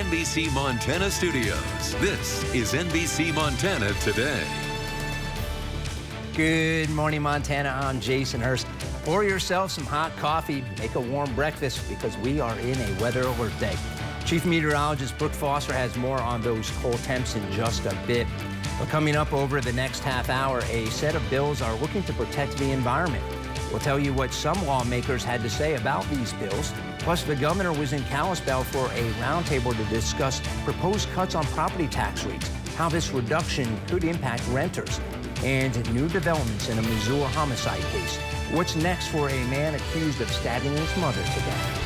NBC Montana studios, this is NBC Montana Today. Good morning, Montana. I'm Jason Hurst. Pour yourself some hot coffee, make a warm breakfast, because we are in a weather alert day. Chief Meteorologist Brooke Foster has more on those cold temps in just a bit. But coming up over the next half hour, a set of bills are looking to protect the environment. We'll tell you what some lawmakers had to say about these bills. Plus, the governor was in Kalispell for a roundtable to discuss proposed cuts on property tax rates, how this reduction could impact renters, and new developments in a Missoula homicide case. What's next for a man accused of stabbing his mother to death?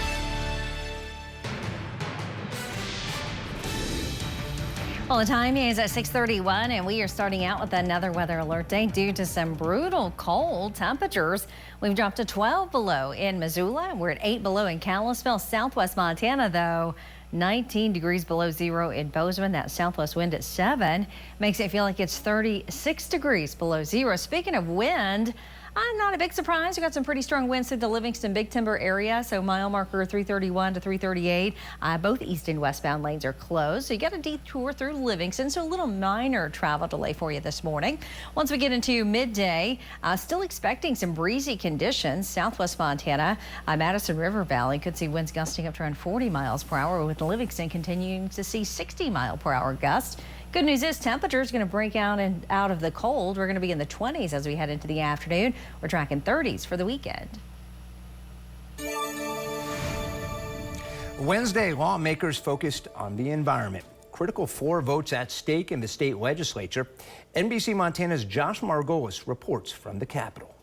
Well, the time is at 6:31, and we are starting out with another weather alert day due to some brutal cold temperatures. We've dropped to 12 below in Missoula. We're at 8 below in Kalispell. Southwest Montana, though, 19 degrees below zero in Bozeman. That southwest wind at 7 makes it feel like it's 36 degrees below zero. Speaking of wind, not a big surprise. We got some pretty strong winds through the Livingston Big Timber area. So mile marker 331 to 338. Both east and westbound lanes are closed. So you got a detour through Livingston. So a little minor travel delay for you this morning. Once we get into midday, still expecting some breezy conditions. Southwest Montana, Madison River Valley could see winds gusting up to around 40 miles per hour, with Livingston continuing to see 60-mile-per-hour gusts. Good news is temperature is going to break out of the cold. We're going to be in the 20s as we head into the afternoon. We're tracking 30s for the weekend. Wednesday, lawmakers focused on the environment. Critical 4 votes at stake in the state legislature. NBC Montana's Josh Margolis reports from the Capitol.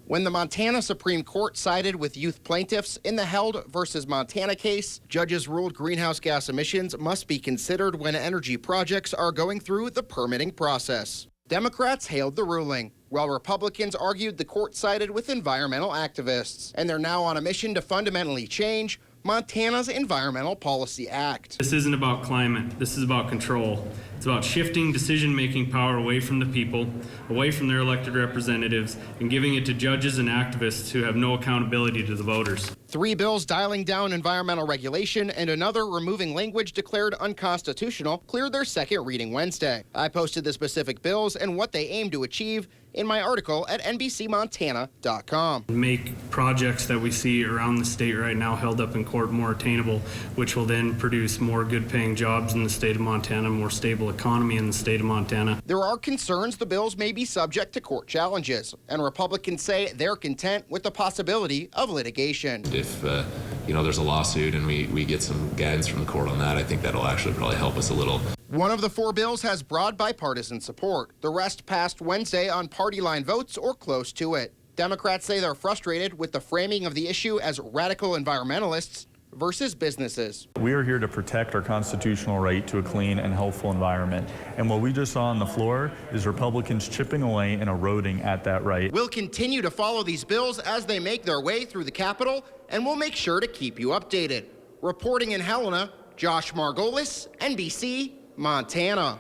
When the Montana Supreme Court sided with youth plaintiffs in the Held versus Montana case, judges ruled greenhouse gas emissions must be considered when energy projects are going through the permitting process. Democrats hailed the ruling, while Republicans argued the court sided with environmental activists, and they're now on a mission to fundamentally change Montana's Environmental Policy Act. This isn't about climate. This is about control. It's about shifting decision-making power away from the people, away from their elected representatives, and giving it to judges and activists who have no accountability to the voters. 3 bills dialing down environmental regulation and another removing language declared unconstitutional cleared their second reading Wednesday. I posted the specific bills and what they aim to achieve in my article at NBCMontana.com. Make projects that we see around the state right now held up in court more attainable, which will then produce more good-paying jobs in the state of Montana, more stable economy in the state of Montana. There are concerns the bills may be subject to court challenges, and Republicans say they're content with the possibility of litigation. If there's a lawsuit and we get some guidance from the court on that, I think that'll actually probably help us a little. One of the 4 bills has broad bipartisan support. The rest passed Wednesday on party line votes or close to it. Democrats say they're frustrated with the framing of the issue as radical environmentalists versus businesses. We are here to protect our constitutional right to a clean and healthful environment. And what we just saw on the floor is Republicans chipping away and eroding at that right. We'll continue to follow these bills as they make their way through the Capitol, and we'll make sure to keep you updated. Reporting in Helena, Josh Margolis, NBC Montana.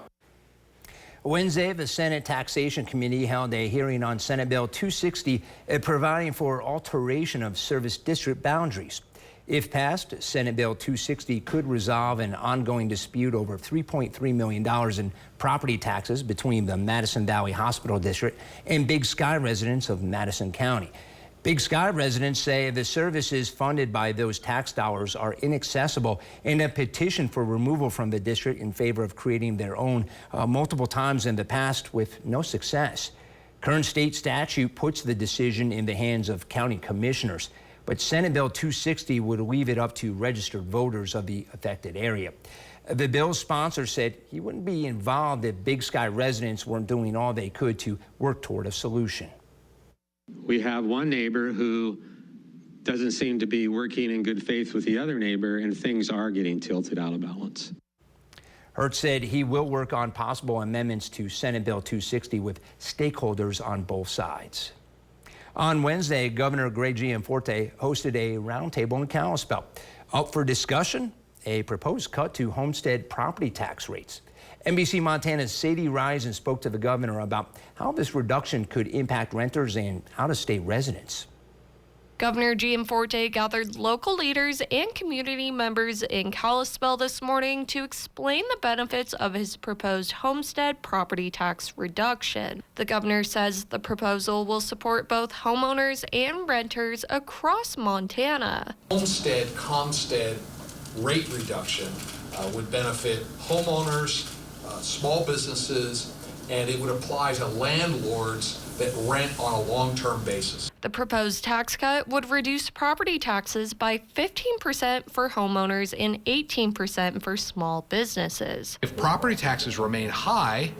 Wednesday, the Senate Taxation Committee held a hearing on Senate Bill 260, providing for alteration of service district boundaries. If passed, Senate Bill 260 could resolve an ongoing dispute over $3.3 million in property taxes between the Madison Valley Hospital District and Big Sky residents of Madison County. Big Sky residents say the services funded by those tax dollars are inaccessible, and a petition for removal from the district in favor of creating their own multiple times in the past with no success. Current state statute puts the decision in the hands of county commissioners, but Senate Bill 260 would leave it up to registered voters of the affected area. The bill's sponsor said he wouldn't be involved if Big Sky residents weren't doing all they could to work toward a solution. We have one neighbor who doesn't seem to be working in good faith with the other neighbor, and things are getting tilted out of balance. Hertz said he will work on possible amendments to Senate Bill 260 with stakeholders on both sides. On Wednesday, Governor Greg Gianforte hosted a roundtable in Kalispell. Up for discussion, a proposed cut to homestead property tax rates. NBC Montana's Sadie Risen spoke to the governor about how this reduction could impact renters and out-of-state residents. Governor Gianforte gathered local leaders and community members in Kalispell this morning to explain the benefits of his proposed homestead property tax reduction. The governor says the proposal will support both homeowners and renters across Montana. Homestead rate reduction would benefit homeowners, small businesses, and it would apply to landlords that rent on a long-term basis. The proposed tax cut would reduce property taxes by 15% for homeowners and 18% for small businesses. If property taxes remain high,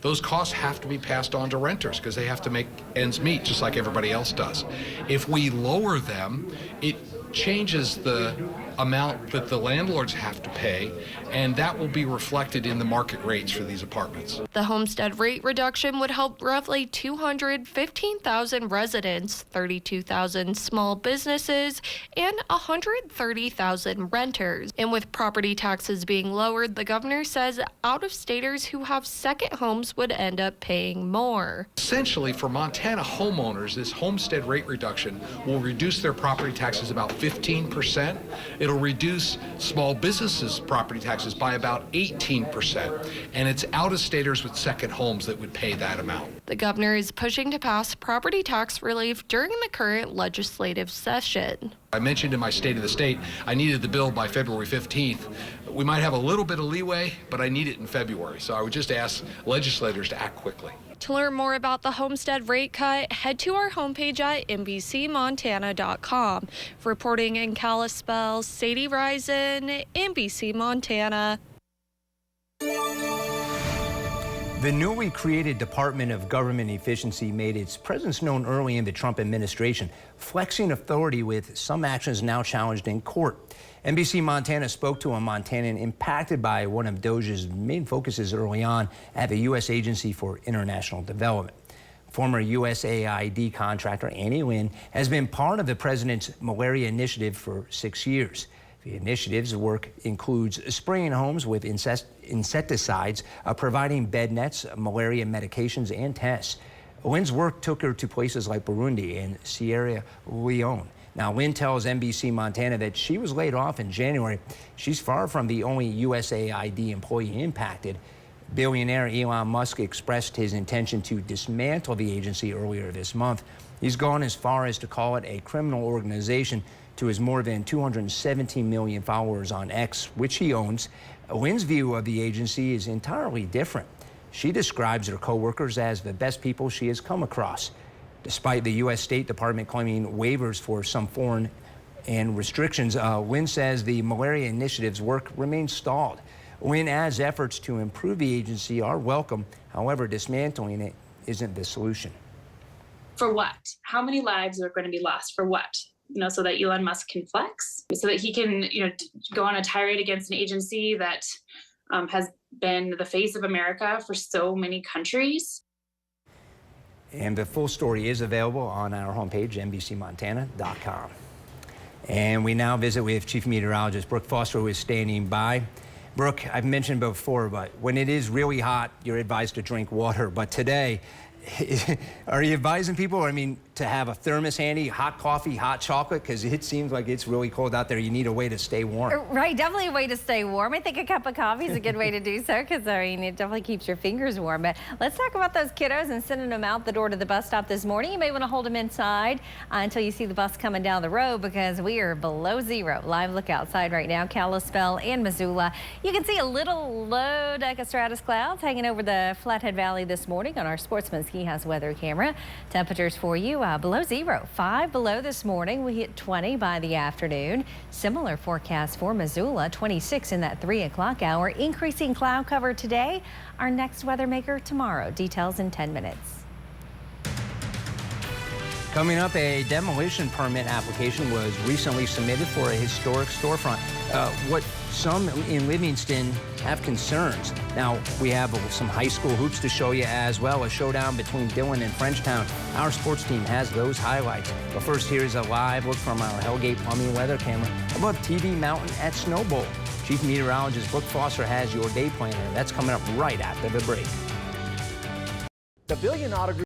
those costs have to be passed on to renters because they have to make ends meet just like everybody else does. If we lower them, it changes the amount that the landlords have to pay, and that will be reflected in the market rates for these apartments. The homestead rate reduction would help roughly 215,000 residents, 32,000 small businesses, and 130,000 renters. And with property taxes being lowered, the governor says out-of-staters who have second homes would end up paying more. Essentially, for Montana homeowners, this homestead rate reduction will reduce their property taxes about 15%. It'll reduce small businesses' property taxes by about 18%, and it's out-of-staters with second homes that would pay that amount. The governor is pushing to pass property tax relief during the current legislative session. I mentioned in my State of the State, I needed the bill by February 15th. We might have a little bit of leeway, but I need it in February, so I would just ask legislators to act quickly. To learn more about the homestead rate cut, head to our homepage at NBCMontana.com. Reporting in Kalispell, Sadie Risen, NBC Montana. The newly created Department of Government Efficiency made its presence known early in the Trump administration, flexing authority with some actions now challenged in court. NBC Montana spoke to a Montanan impacted by one of DOGE's main focuses early on at the U.S. Agency for International Development. Former USAID contractor Annie Lynn has been part of the president's malaria initiative for 6 years. The initiative's work includes spraying homes with insecticides, providing bed nets, malaria medications, and tests. Lynn's work took her to places like Burundi and Sierra Leone. Now, Lynn tells NBC Montana that she was laid off in January. She's far from the only USAID employee impacted. Billionaire Elon Musk expressed his intention to dismantle the agency earlier this month. He's gone as far as to call it a criminal organization to his more than 217 million followers on X, which he owns. Lynn's view of the agency is entirely different. She describes her coworkers as the best people she has come across. Despite the U.S. State Department claiming waivers for some foreign and restrictions, Lynn says the malaria initiative's work remains stalled. Lynn adds efforts to improve the agency are welcome. However, dismantling it isn't the solution. For what? How many lives are going to be lost? For what? So that Elon Musk can flex, so that he can, go on a tirade against an agency that has been the face of America for so many countries. And the full story is available on our homepage, NBCMontana.com. And we now visit with Chief Meteorologist Brooke Foster, who is standing by. Brooke, I've mentioned before, but when it is really hot, you're advised to drink water. But today, are you advising people, to have a thermos handy, hot coffee, hot chocolate? Because it seems like it's really cold out there. You need a way to stay warm. Right, definitely a way to stay warm. I think a cup of coffee is a good way to do so because, it definitely keeps your fingers warm. But let's talk about those kiddos and sending them out the door to the bus stop this morning. You may want to hold them inside until you see the bus coming down the road because we are below zero. Live look outside right now, Kalispell and Missoula. You can see a little low deck of stratus clouds hanging over the Flathead Valley this morning on our Sportsman Ski House weather camera. Temperatures for you below zero, 5 below this morning. We hit 20 by the afternoon. Similar forecast for Missoula, 26 in that 3 o'clock hour. Increasing cloud cover today. Our next weather maker tomorrow. Details in 10 minutes. Coming up, a demolition permit application was recently submitted for a historic storefront. What some in Livingston have concerns. Now, we have some high school hoops to show you as well. A showdown between Dillon and Frenchtown. Our sports team has those highlights. But first, here's a live look from our Hellgate Plumbing weather camera above TV Mountain at Snow Bowl. Chief Meteorologist Brooke Foster has your day planner. That's coming up right after the break. The Billion Auto Group